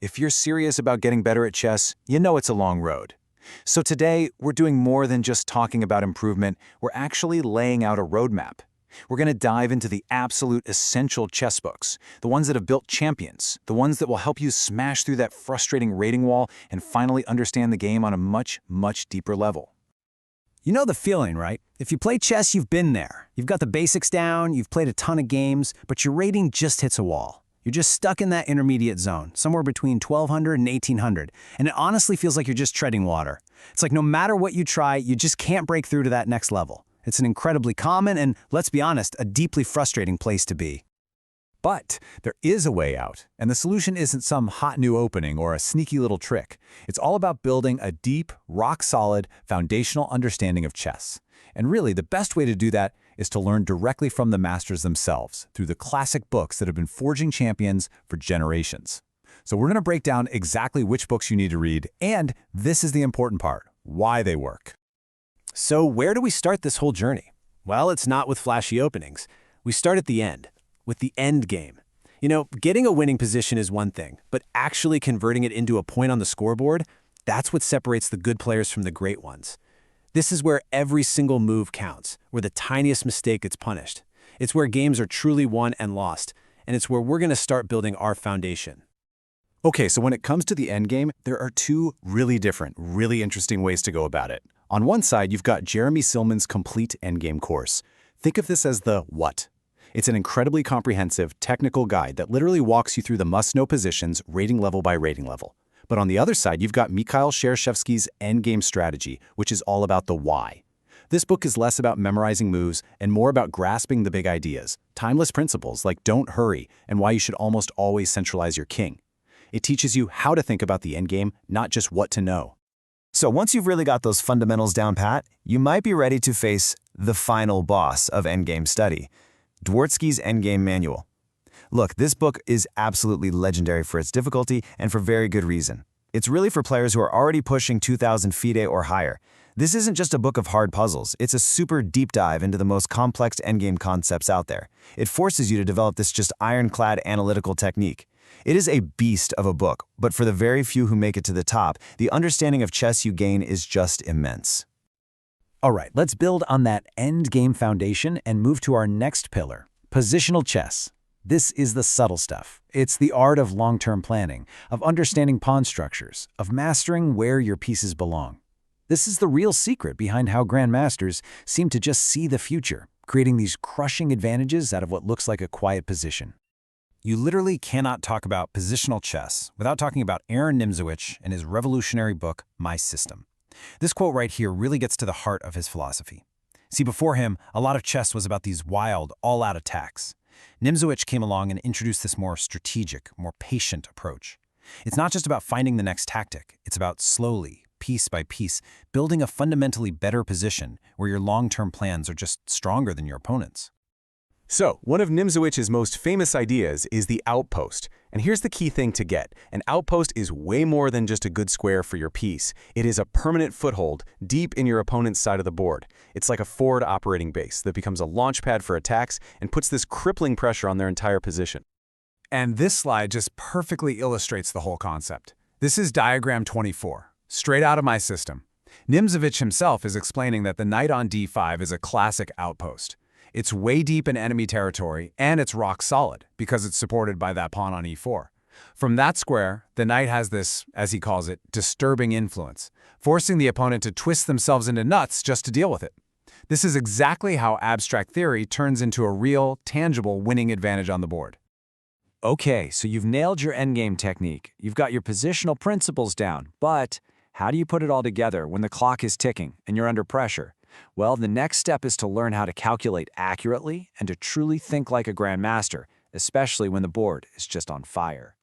If you're serious about getting better at chess, you know it's a long road. So today, we're doing more than just talking about improvement, we're actually laying out a roadmap. We're going to dive into the absolute essential chess books, the ones that have built champions, the ones that will help you smash through that frustrating rating wall and finally understand the game on a much, much deeper level. You know the feeling, right? If you play chess, you've been there. You've got the basics down, you've played a ton of games, but your rating just hits a wall. You're just stuck in that intermediate zone, somewhere between 1200 and 1800, and it honestly feels like you're just treading water. It's like no matter what you try, you just can't break through to that next level. It's an incredibly common and, let's be honest, a deeply frustrating place to be. But there is a way out, and the solution isn't some hot new opening or a sneaky little trick. It's all about building a deep, rock-solid, foundational understanding of chess. And really, the best way to do that is to learn directly from the masters themselves through the classic books that have been forging champions for generations. So we're going to break down exactly which books you need to read, and this is the important part, why they work. So where do we start this whole journey? Well, it's not with flashy openings. We start at the end, with the end game. You know, getting a winning position is one thing, but actually converting it into a point on the scoreboard, that's what separates the good players from the great ones. This is where every single move counts, where the tiniest mistake gets punished. It's where games are truly won and lost, and it's where we're going to start building our foundation. Okay, so when it comes to the endgame, there are two really different, really interesting ways to go about it. On one side, you've got Jeremy Silman's complete endgame course. Think of this as the what. It's an incredibly comprehensive, technical guide that literally walks you through the must-know positions rating level by rating level. But on the other side, you've got Mikhail Shereshevsky's Endgame Strategy, which is all about the why. This book is less about memorizing moves and more about grasping the big ideas, timeless principles like don't hurry and why you should almost always centralize your king. It teaches you how to think about the endgame, not just what to know. So once you've really got those fundamentals down pat, you might be ready to face the final boss of endgame study, Dworsky's Endgame Manual. Look, this book is absolutely legendary for its difficulty and for very good reason. It's really for players who are already pushing 2,000 FIDE or higher. This isn't just a book of hard puzzles, it's a super deep dive into the most complex endgame concepts out there. It forces you to develop this just ironclad analytical technique. It is a beast of a book, but for the very few who make it to the top, the understanding of chess you gain is just immense. All right, let's build on that endgame foundation and move to our next pillar, positional chess. This is the subtle stuff. It's the art of long-term planning, of understanding pawn structures, of mastering where your pieces belong. This is the real secret behind how grandmasters seem to just see the future, creating these crushing advantages out of what looks like a quiet position. You literally cannot talk about positional chess without talking about Aaron Nimzowitsch and his revolutionary book, My System. This quote right here really gets to the heart of his philosophy. See, before him, a lot of chess was about these wild, all-out attacks. Nimzowitsch came along and introduced this more strategic, more patient approach. It's not just about finding the next tactic, it's about slowly, piece by piece, building a fundamentally better position where your long-term plans are just stronger than your opponent's. So, one of Nimzowicz's most famous ideas is the outpost. And here's the key thing to get. An outpost is way more than just a good square for your piece. It is a permanent foothold deep in your opponent's side of the board. It's like a forward operating base that becomes a launch pad for attacks and puts this crippling pressure on their entire position. And this slide just perfectly illustrates the whole concept. This is diagram 24, straight out of My System. Nimzowitsch himself is explaining that the knight on d5 is a classic outpost. It's way deep in enemy territory, and it's rock solid because it's supported by that pawn on e4. From that square, the knight has this, as he calls it, disturbing influence, forcing the opponent to twist themselves into nuts just to deal with it. This is exactly how abstract theory turns into a real, tangible winning advantage on the board. Okay, so you've nailed your endgame technique. You've got your positional principles down, but how do you put it all together when the clock is ticking and you're under pressure? Well, the next step is to learn how to calculate accurately and to truly think like a grandmaster, especially when the board is just on fire.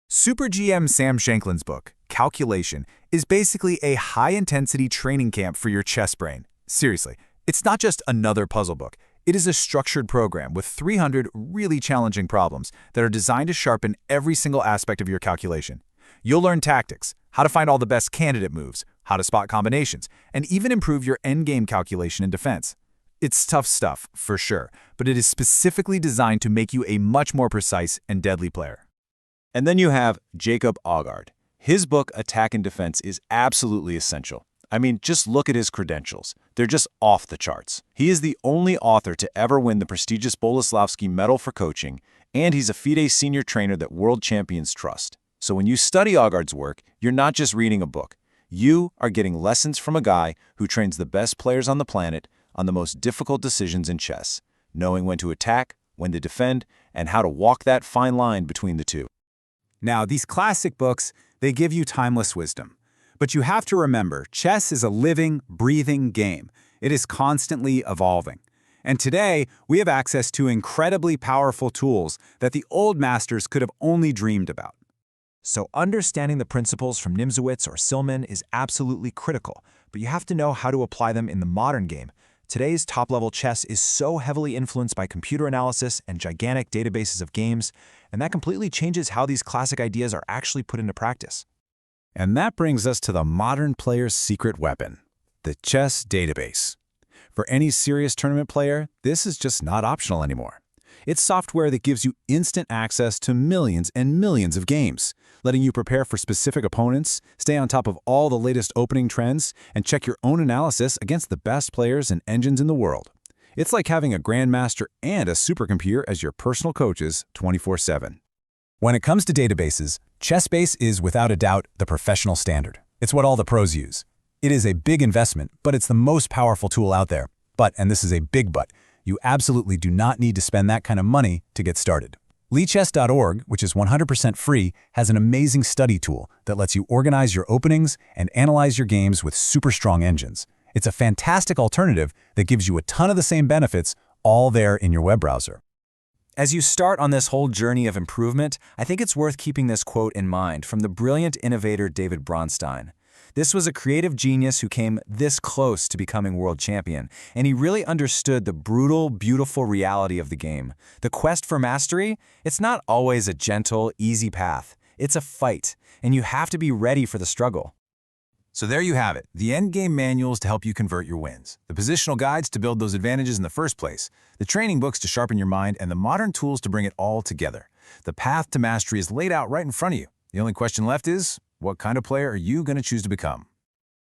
Super GM Sam Shanklin's book, Calculation, is basically a high-intensity training camp for your chess brain. Seriously, it's not just another puzzle book. It is a structured program with 300 really challenging problems that are designed to sharpen every single aspect of your calculation. You'll learn tactics, how to find all the best candidate moves, how to spot combinations, and even improve your endgame calculation and defense. It's tough stuff, for sure, but it is specifically designed to make you a much more precise and deadly player. And then you have Jacob Aagaard. His book, Attack and Defense, is absolutely essential. I mean, just look at his credentials. They're just off the charts. He is the only author to ever win the prestigious Boleslavsky Medal for coaching, and he's a FIDE senior trainer that world champions trust. So when you study Aagaard's work, you're not just reading a book. You are getting lessons from a guy who trains the best players on the planet on the most difficult decisions in chess, knowing when to attack, when to defend, and how to walk that fine line between the two. Now, these classic books, they give you timeless wisdom. But you have to remember, chess is a living, breathing game. It is constantly evolving. And today, we have access to incredibly powerful tools that the old masters could have only dreamed about. So understanding the principles from Nimzowitsch or Silman is absolutely critical, but you have to know how to apply them in the modern game. Today's top-level chess is so heavily influenced by computer analysis and gigantic databases of games, and that completely changes how these classic ideas are actually put into practice. And that brings us to the modern player's secret weapon, the chess database. For any serious tournament player, this is just not optional anymore. It's software that gives you instant access to millions and millions of games, letting you prepare for specific opponents, stay on top of all the latest opening trends, and check your own analysis against the best players and engines in the world. It's like having a grandmaster and a supercomputer as your personal coaches 24/7. When it comes to databases, ChessBase is without a doubt the professional standard. It's what all the pros use. It is a big investment, but it's the most powerful tool out there. But, and this is a big but, you absolutely do not need to spend that kind of money to get started. Lichess.org, which is 100% free, has an amazing study tool that lets you organize your openings and analyze your games with super strong engines. It's a fantastic alternative that gives you a ton of the same benefits all there in your web browser. As you start on this whole journey of improvement, I think it's worth keeping this quote in mind from the brilliant innovator David Bronstein. This was a creative genius who came this close to becoming world champion, and he really understood the brutal, beautiful reality of the game. The quest for mastery, it's not always a gentle, easy path. It's a fight, and you have to be ready for the struggle. So there you have it, the endgame manuals to help you convert your wins, the positional guides to build those advantages in the first place, the training books to sharpen your mind, and the modern tools to bring it all together. The path to mastery is laid out right in front of you. The only question left is, what kind of player are you going to choose to become?